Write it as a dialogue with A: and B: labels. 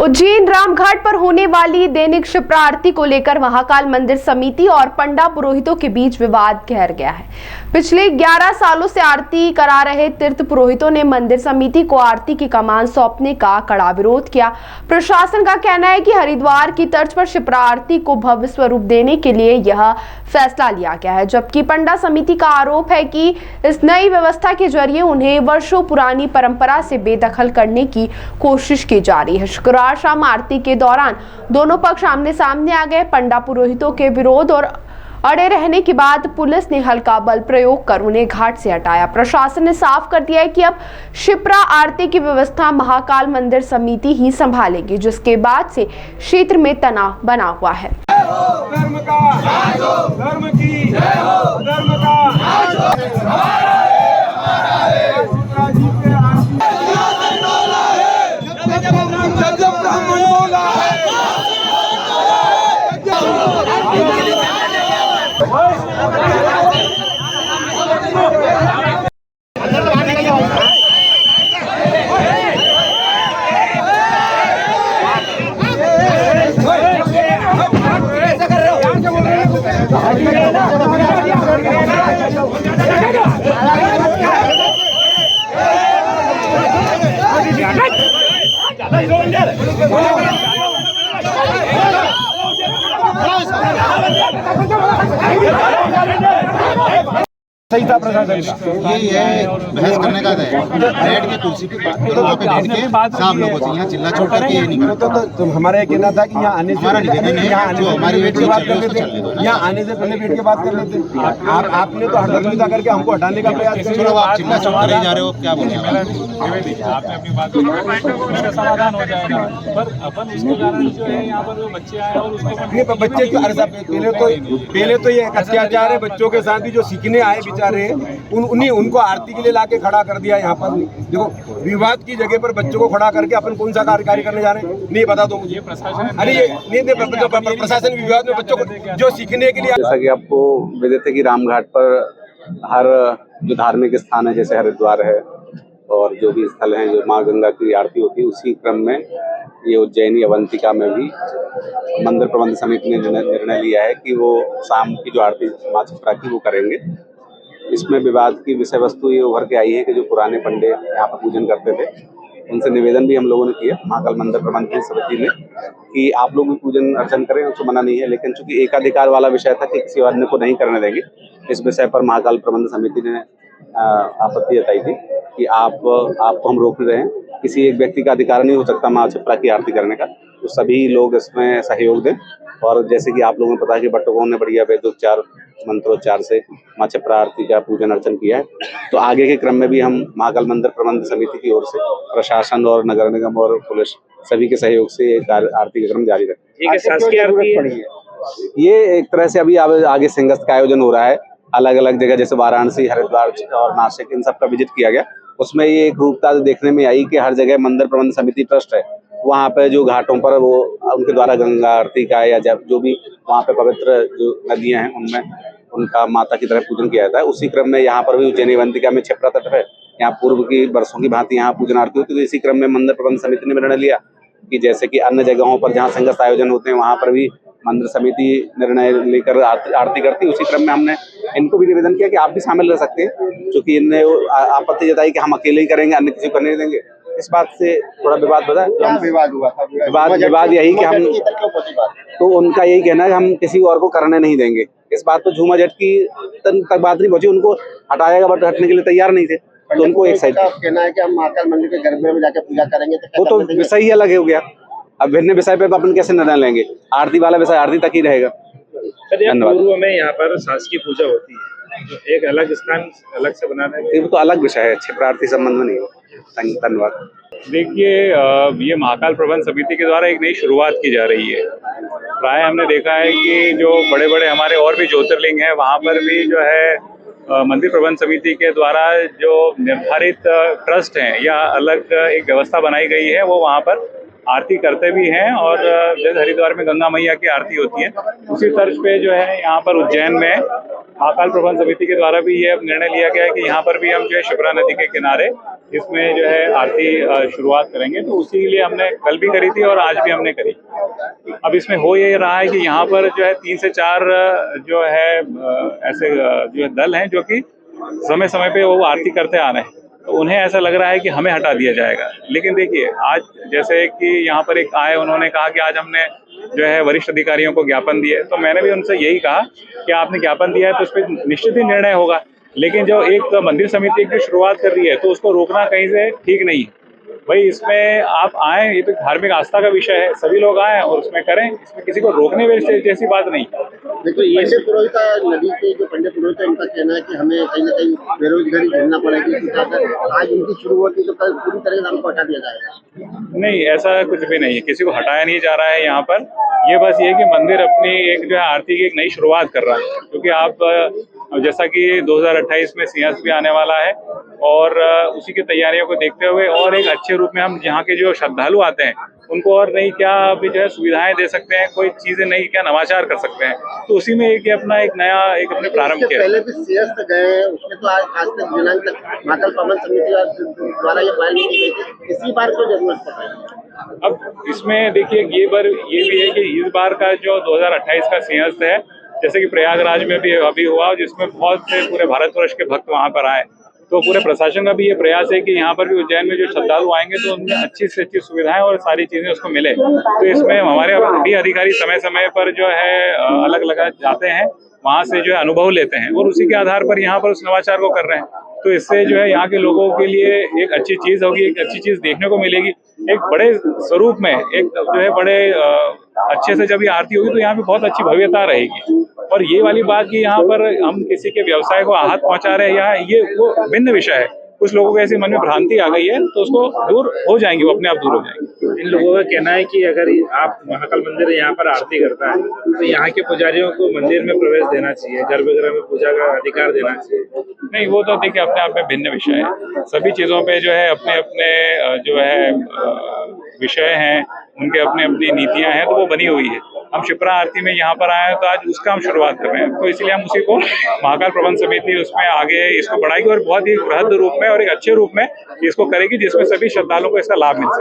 A: उज्जैन रामघाट पर होने वाली दैनिक शिप्रा आरती को लेकर महाकाल मंदिर समिति और पंडा पुरोहितों के बीच विवाद गहर गया है। पिछले 11 सालों से आरती करा रहे तीर्थ पुरोहितों ने मंदिर समिति को आरती की कमान सौंपने का कड़ा विरोध किया। प्रशासन का कहना है कि हरिद्वार की तर्ज पर शिप्रा आरती को भव्य स्वरूप देने के लिए यह फैसला लिया गया है, जबकि पंडा समिति का आरोप है कि इस नई व्यवस्था के जरिए उन्हें वर्षों पुरानी परंपरा से बेदखल करने की कोशिश की जा रही है। शुक्रवार शाम आरती के दौरान दोनों पक्ष आमने सामने आ गए। पंडा पुरोहितों के विरोध और अड़े रहने के बाद पुलिस ने हल्का बल प्रयोग कर उन्हें घाट से हटाया। प्रशासन ने साफ कर दिया है कि अब शिप्रा आरती की व्यवस्था महाकाल मंदिर समिति ही संभालेगी, जिसके बाद से क्षेत्र में तनाव बना हुआ है।
B: धर्म की धर्म का सही था प्रशासन का।
C: ये बहस करने का है, बैठ के कुर्सी पे वहाँ पे बैठ के साहब लोगों से यहाँ चिल्ला छोड़ करके ये नहीं करता।
B: तो हमारा ये कहना था कि यहाँ आने से
C: हमारी
B: बैठ के बात कर लेते, यहाँ आने से पहले बैठ के बात कर लेते। आपने तो हड़बड़ाहट करके हमको हटाने का प्रयास किया।
C: चलो आप चिल्ला चौक कर जा रहे हो, क्या बोल रहे
D: आपने अपनी बात उसका समाधान हो जाएगा, पर अपन उसके कारण जो है यहाँ पर जो बच्चे आए और उसको
B: बच्चे पहले तो ये अत्याचार है बच्चों के साथ भी, जो सीखने आए बेचारे उनको आरती के लिए लाके खड़ा कर दिया। यहाँ पर देखो विवाद की जगह पर बच्चों को खड़ा करके अपन कौन सा कार्य करने जा रहे हैं, नहीं बता दो मुझे। अरे ये प्रशासन विवाद में बच्चों को जो सीखने के लिए,
E: जैसा कि आपको विदित है कि रामघाट पर हर जो धार्मिक स्थान है, जैसे हरिद्वार है और जो भी स्थल हैं जो माँ गंगा की आरती होती है, उसी क्रम में ये उज्जैनी अवंतिका में भी मंदिर प्रबंध समिति ने निर्णय लिया है कि वो शाम की जो आरती माँ शिप्रा की वो करेंगे। इसमें विवाद की विषय वस्तु ये उभर के आई है कि जो पुराने पंडे यहाँ पर पूजन करते थे, उनसे निवेदन भी हम लोगों ने किया महाकाल मंदिर प्रबंध समिति ने कि आप लोग भी पूजन अर्चन करें, उसको मना नहीं है, लेकिन चूंकि एकाधिकार वाला विषय था कि किसी अन्य को नहीं करने देंगे, इस विषय पर महाकाल प्रबंध समिति ने आपत्ति जताई थी कि आपको हम रोक रहे हैं। किसी एक व्यक्ति का अधिकार नहीं हो सकता माँ शिप्रा की आरती करने का, तो सभी लोग इसमें सहयोग दें। और जैसे कि आप लोगों को पता है कि बट्टकों ने बढ़िया वेदोच्चार मंत्रोच्चार से माँ शिप्रा आरती का पूजन अर्चन किया है, तो आगे के क्रम में भी हम महाकाल मंदिर प्रबंध समिति की ओर से प्रशासन और नगर निगम और पुलिस सभी के सहयोग से आरती का क्रम जारी रखें।
D: शासकीय आरती है
E: ये एक तरह से अभी आगे सिंगस्त का आयोजन हो रहा है, अलग अलग जगह जैसे वाराणसी, हरिद्वार और नासिक, इन सब का विजिट किया गया। उसमें ये एक रूपता देखने में आई कि हर जगह मंदिर प्रबंध समिति ट्रस्ट है, वहाँ पे जो घाटों पर वो उनके द्वारा गंगा आरती का या जो भी वहाँ पे पवित्र जो नदियां हैं उनमें उनका माता की तरह पूजन किया जाता है। उसी क्रम में यहाँ पर भी उज्जैनी अवंतिका में शिप्रा तट है, यहाँ पूर्व की वर्षों की भांति यहाँ पूजन आरती होती है। तो इसी क्रम में मंदिर प्रबंध समिति ने निर्णय लिया कि जैसे कि अन्य जगहों पर जहाँ संगत आयोजन होते हैं वहाँ पर भी मंदिर समिति निर्णय लेकर आरती करती है। उसी क्रम में हमने इनको भी निवेदन किया कि आप भी शामिल रह सकते हैं, क्योंकि इनने आपत्ति जताई कि हम अकेले ही करेंगे, अन्य किसी को करने नहीं देंगे। इस बात से थोड़ा विवाद बता,
C: विवाद हुआ था।
E: विवाद यही कि हम, तो उनका यही कहना है कि हम किसी और को करने नहीं देंगे। इस बात पर झूमा झट की तक बात नहीं पहुंची, उनको हटाएगा बट हटने के लिए तैयार नहीं थे, तो उनको एक साइड
C: कहना है कि हम महाकाल मंदिर के गर्भ में जाकर पूजा करेंगे,
E: वो तो विषय ही अलग हो गया। अब भिन्न विषय पे अपन कैसे निर्णय लेंगे, आरती वाला विषय आरती तक ही रहेगा।
D: पूर्व में यहाँ पर शासकीय पूजा होती है, तो एक अलग स्थान अलग से बनाने
E: वो तो अलग विषय है, शिप्रा आरती संबंध में नहीं। धन्यवाद।
D: देखिए, ये महाकाल प्रबंध समिति के द्वारा एक नई शुरुआत की जा रही है। प्राय हमने देखा है कि जो बड़े बड़े हमारे और भी ज्योतिर्लिंग हैं, वहाँ पर भी जो है मंदिर प्रबंध समिति के द्वारा जो निर्धारित ट्रस्ट हैं या अलग एक व्यवस्था बनाई गई है, वो वहाँ पर आरती करते भी हैं। और जैसे हरिद्वार में गंगा मैया की आरती होती है, उसी तर्ज पे जो है यहाँ पर उज्जैन में महाकाल प्रबंध समिति के द्वारा भी ये निर्णय लिया गया है कि यहाँ पर भी हम जो है शिप्रा नदी के किनारे इसमें जो है आरती शुरुआत करेंगे। तो उसी लिए हमने कल भी करी थी और आज भी हमने करी। अब इसमें हो ये रहा है कि यहाँ पर जो है 3 से 4 जो है ऐसे जो है दल हैं जो कि समय समय पे वो आरती करते आ रहे हैं। तो उन्हें ऐसा लग रहा है कि हमें हटा दिया जाएगा। लेकिन देखिए आज जैसे कि यहाँ पर एक आए, उन्होंने कहा कि आज हमने जो है वरिष्ठ अधिकारियों को ज्ञापन दिए, तो मैंने भी उनसे यही कहा कि आपने ज्ञापन दिया है तो उस पर निश्चित ही निर्णय होगा। लेकिन जो एक मंदिर समिति की शुरुआत कर रही है तो उसको रोकना कहीं से ठीक नहीं है। भाई इसमें आप आए, ये तो धार्मिक आस्था का विषय है, सभी लोग आए और उसमें करें, इसमें किसी को रोकने जैसी बात नहीं।
F: देखो पंडित पुरोहित नदी के जो पंडित पुरोहित है उनका कहना है कि हमें कहीं ना कहीं बेरोजगारी झेलना पड़ेगी, आज इनकी शुरू होती तो कल पूरी तरह से हमको हटा दिया जाएगा।
D: नहीं, ऐसा कुछ भी नहीं है, किसी को हटाया नहीं जा रहा है यहाँ पर। ये बस ये कि मंदिर अपनी एक जो है आरती की एक नई शुरुआत कर रहा है, क्योंकि आप जैसा कि 2028 में सिंहस्थ भी आने वाला है और उसी की तैयारियों को देखते हुए और एक अच्छे रूप में हम यहाँ के जो श्रद्धालु आते हैं उनको और नई क्या अभी जो है सुविधाएं दे सकते हैं, कोई चीजें नई क्या नवाचार कर सकते हैं। तो उसी में एक अपना एक नया एक अपने प्रारंभ किया।
F: पहले भी सिंहस्थ गए हैं, उसमें तो आज तक दिनांक तक महाकाल प्रबंध समिति द्वारा ये पहल नहीं की गई, इसी बार क्यों जरूरत पड़ रही है?
D: अब इसमें देखिए ये भी है कि इस बार का जो 2028 का सिंहस्थ है, जैसे कि प्रयागराज में भी अभी हुआ, जिसमें बहुत से पूरे भारतवर्ष के भक्त वहां पर आए, तो पूरे प्रशासन का भी ये प्रयास है कि यहाँ पर भी उज्जैन में जो श्रद्धालु आएंगे तो उनमें अच्छी से अच्छी सुविधाएं और सारी चीजें उसको मिले। तो इसमें हमारे भी अधिकारी समय समय पर जो है अलग अलग जाते हैं, वहां से जो है अनुभव लेते हैं और उसी के आधार पर यहाँ पर उस नवाचार को कर रहे हैं। तो इससे जो है यहाँ के लोगों के लिए एक अच्छी चीज होगी, एक अच्छी चीज देखने को मिलेगी। एक बड़े स्वरूप में एक जो है बड़े अच्छे से जब ये आरती होगी तो यहाँ पे बहुत अच्छी भव्यता रहेगी। और ये वाली बात कि यहाँ पर हम किसी के व्यवसाय को आहत पहुंचा रहे हैं, यहाँ ये वो भिन्न विषय है। कुछ लोगों के ऐसे मन में भ्रांति आ गई है तो उसको दूर हो जाएंगे, वो अपने आप दूर हो जाएंगे।
G: इन लोगों का कहना है कि अगर आप महाकाल मंदिर यहाँ पर आरती करता है तो यहाँ के पुजारियों को मंदिर में प्रवेश देना चाहिए, गर्भगृह में पूजा का अधिकार देना चाहिए।
D: नहीं, वो तो देखिए अपने आप में भिन्न विषय है। सभी चीजों पे जो है अपने अपने जो है विषय हैं, उनके अपने अपनी नीतियां हैं, तो वो बनी हुई है। हम शिप्रा आरती में यहाँ पर आए हैं तो आज उसका हम शुरुआत कर रहे हैं, तो इसलिए हम उसी को महाकाल प्रबंध समिति उसमें आगे इसको बढ़ाएगी और बहुत ही बृहद रूप में और एक अच्छे रूप में इसको करेगी, जिसमें सभी श्रद्धालुओं को इसका लाभ मिल सके।